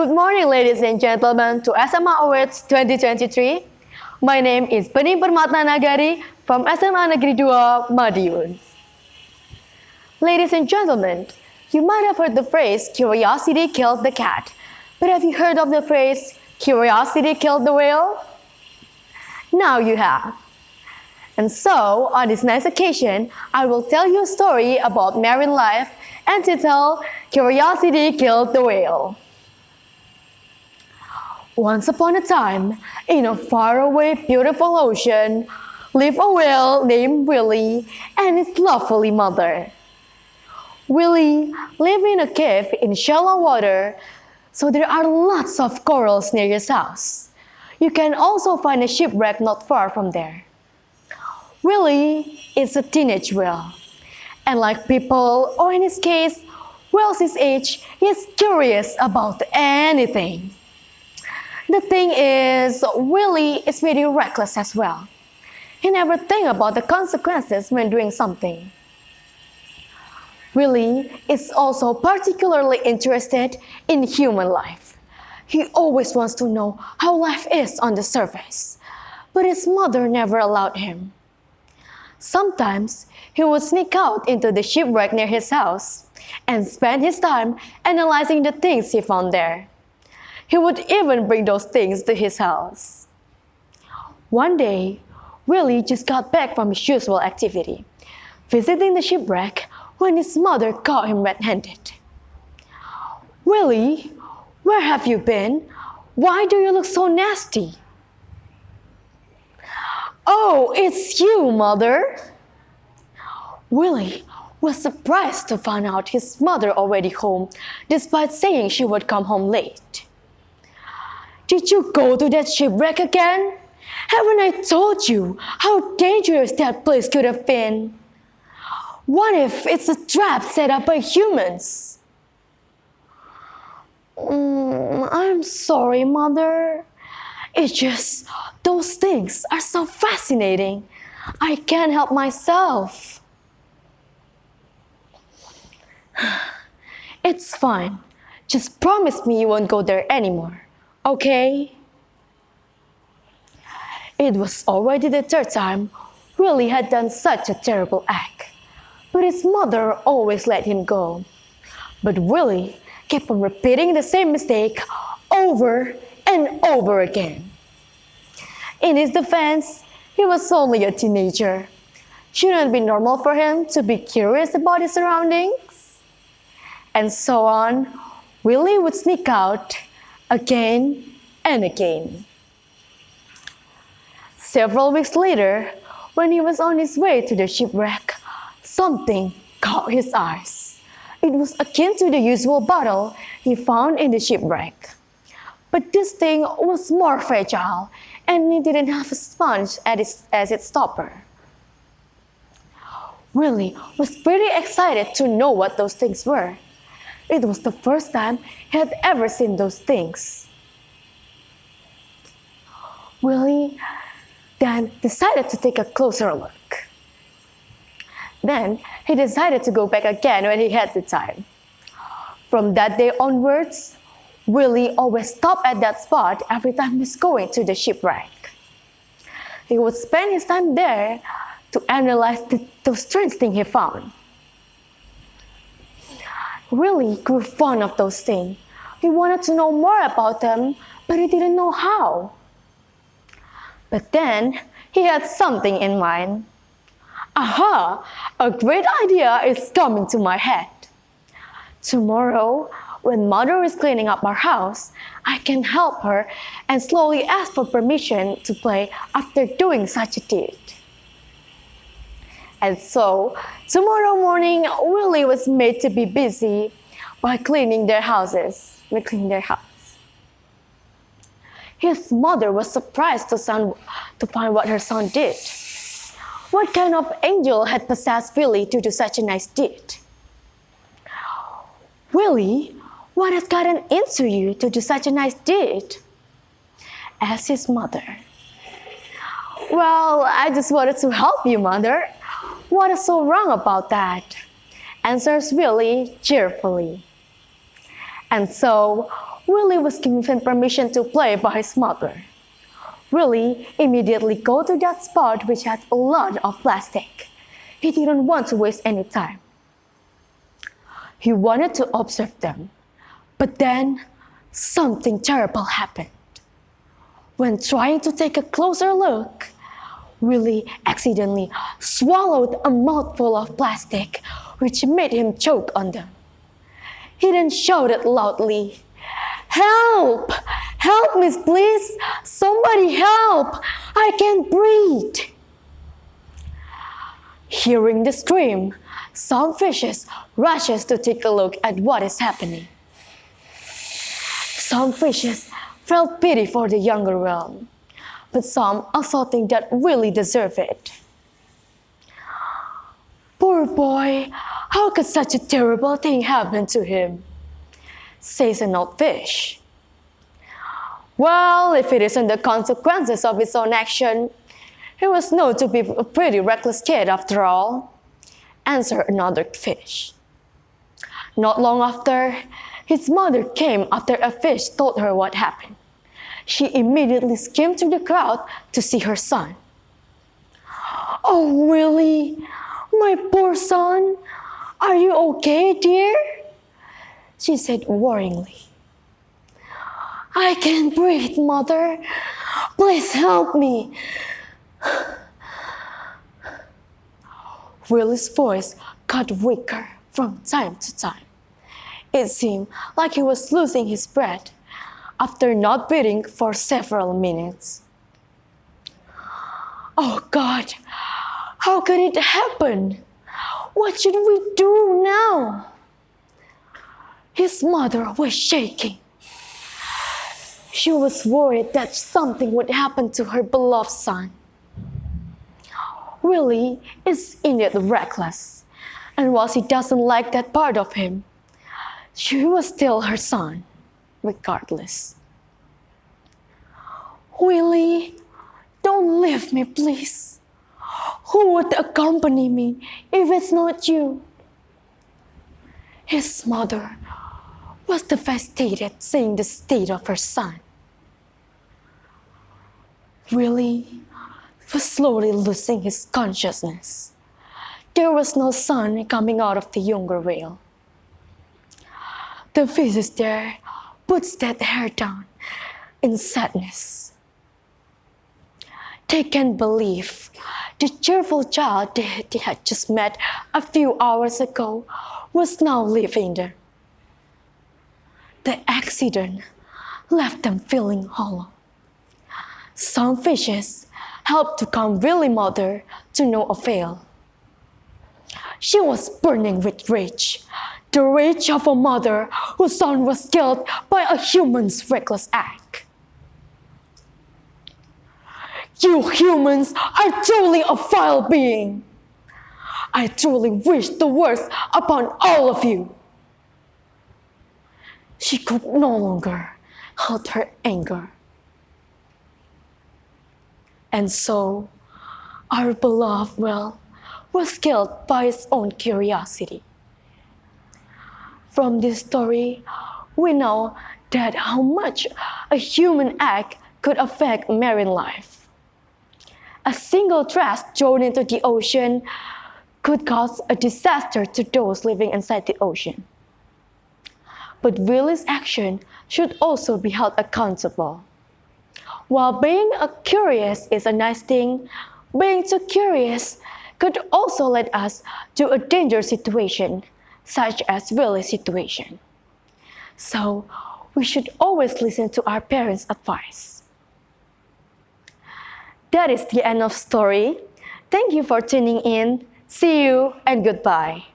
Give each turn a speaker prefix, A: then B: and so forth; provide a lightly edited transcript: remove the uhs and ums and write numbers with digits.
A: Good morning, ladies and gentlemen, to SMA Awards 2023. My name is Bening Permata Nagari from SMA Negeri 2, Madiun. Ladies and gentlemen, you might have heard the phrase, curiosity killed the cat. But have you heard of the phrase, curiosity killed the whale? Now you have. And so, on this nice occasion, I will tell you a story about marine life and titled, Curiosity Killed the Whale. Once upon a time, in a faraway, beautiful ocean, lived a whale named Willie and his lovely mother. Willie lived in a cave in shallow water, so there are lots of corals near his house. You can also find a shipwreck not far from there. Willie is a teenage whale, and like people, or in his case, whales his age, he is curious about anything. The thing is, Willie is very reckless as well. He never thinks about the consequences when doing something. Willie is also particularly interested in human life. He always wants to know how life is on the surface, but his mother never allowed him. Sometimes, he would sneak out into the shipwreck near his house and spend his time analyzing the things he found there. He would even bring those things to his house. One day, Willie just got back from his usual activity, visiting the shipwreck when his mother caught him red-handed. "Willie, where have you been? Why do you look so nasty?" "Oh, it's you, Mother!" Willie was surprised to find out his mother already home, despite saying she would come home late. "Did you go to that shipwreck again? Haven't I told you how dangerous that place could have been? What if it's a trap set up by humans?" "I'm sorry, Mother. It's just those things are so fascinating. I can't help myself." "It's fine. Just promise me you won't go there anymore, okay?" It was already the third time Willie had done such a terrible act, but his mother always let him go. But Willie kept on repeating the same mistake over and over again. In his defense, he was only a teenager. Shouldn't it be normal for him to be curious about his surroundings? And so on, Willie would sneak out again and again. Several weeks later, when he was on his way to the shipwreck, something caught his eyes. It was akin to the usual bottle he found in the shipwreck. But this thing was more fragile, and it didn't have a sponge as its stopper. Willie was pretty excited to know what those things were. It was the first time he had ever seen those things. Willie then decided to take a closer look. Then he decided to go back again when he had the time. From that day onwards, Willie always stopped at that spot every time he was going to the shipwreck. He would spend his time there to analyze those strange things he found. Willie grew fond of those things. He wanted to know more about them, but he didn't know how. But then he had something in mind. "Aha! A great idea is coming to my head. Tomorrow, when Mother is cleaning up our house, I can help her and slowly ask for permission to play after doing such a deed." And so, tomorrow morning, Willie was made to be busy by cleaning their house. His mother was surprised to find what her son did. What kind of angel had possessed Willie to do such a nice deed? "Willie, what has gotten into you to do such a nice deed?" asked his mother. "Well, I just wanted to help you, Mother. What is so wrong about that?" answers Willie cheerfully. And so, Willie was given permission to play by his mother. Willie immediately go to that spot which had a lot of plastic. He didn't want to waste any time. He wanted to observe them, but then something terrible happened. When trying to take a closer look, Willie accidentally swallowed a mouthful of plastic, which made him choke on them. He then shouted loudly, "Help! Help me, please! Somebody help! I can't breathe!" Hearing the scream, some fishes rushes to take a look at what is happening. Some fishes felt pity for the younger one, but some also think that Willie deserved it. "Poor boy, how could such a terrible thing happen to him?" says an old fish. "Well, if it isn't the consequences of his own action, he was known to be a pretty reckless kid after all," answered another fish. Not long after, his mother came after a fish told her what happened. She immediately skimmed through the crowd to see her son. "Oh, Willie, my poor son, are you okay, dear?" she said worryingly. "I can't breathe, mother. Please help me." Willie's voice got weaker from time to time. It seemed like he was losing his breath after not breathing for several minutes. "Oh God, how could it happen? What should we do now?" His mother was shaking. She was worried that something would happen to her beloved son. Willie is indeed reckless, and while she doesn't like that part of him, she was still her son, regardless. "Willie, don't leave me, please. Who would accompany me if it's not you?" His mother was devastated seeing the state of her son. Willie was slowly losing his consciousness. There was no sun coming out of the younger whale. The fishes there puts that hair down in sadness. They can't believe the cheerful child they had just met a few hours ago was now living there. The accident left them feeling hollow. Some fishes helped to calm Willie's mother to no avail. She was burning with rage, the rage of a mother whose son was killed by a human's reckless act. "You humans are truly a vile being. I truly wish the worst upon all of you." She could no longer hold her anger. And so, our beloved whale was killed by its own curiosity. From this story, we know that how much a human act could affect marine life. A single trash thrown into the ocean could cause a disaster to those living inside the ocean. But Willie's action should also be held accountable. While being curious is a nice thing, being too curious could also lead us to a dangerous situation, such as Willie's situation. So, we should always listen to our parents' advice. That is the end of story. Thank you for tuning in. See you and goodbye.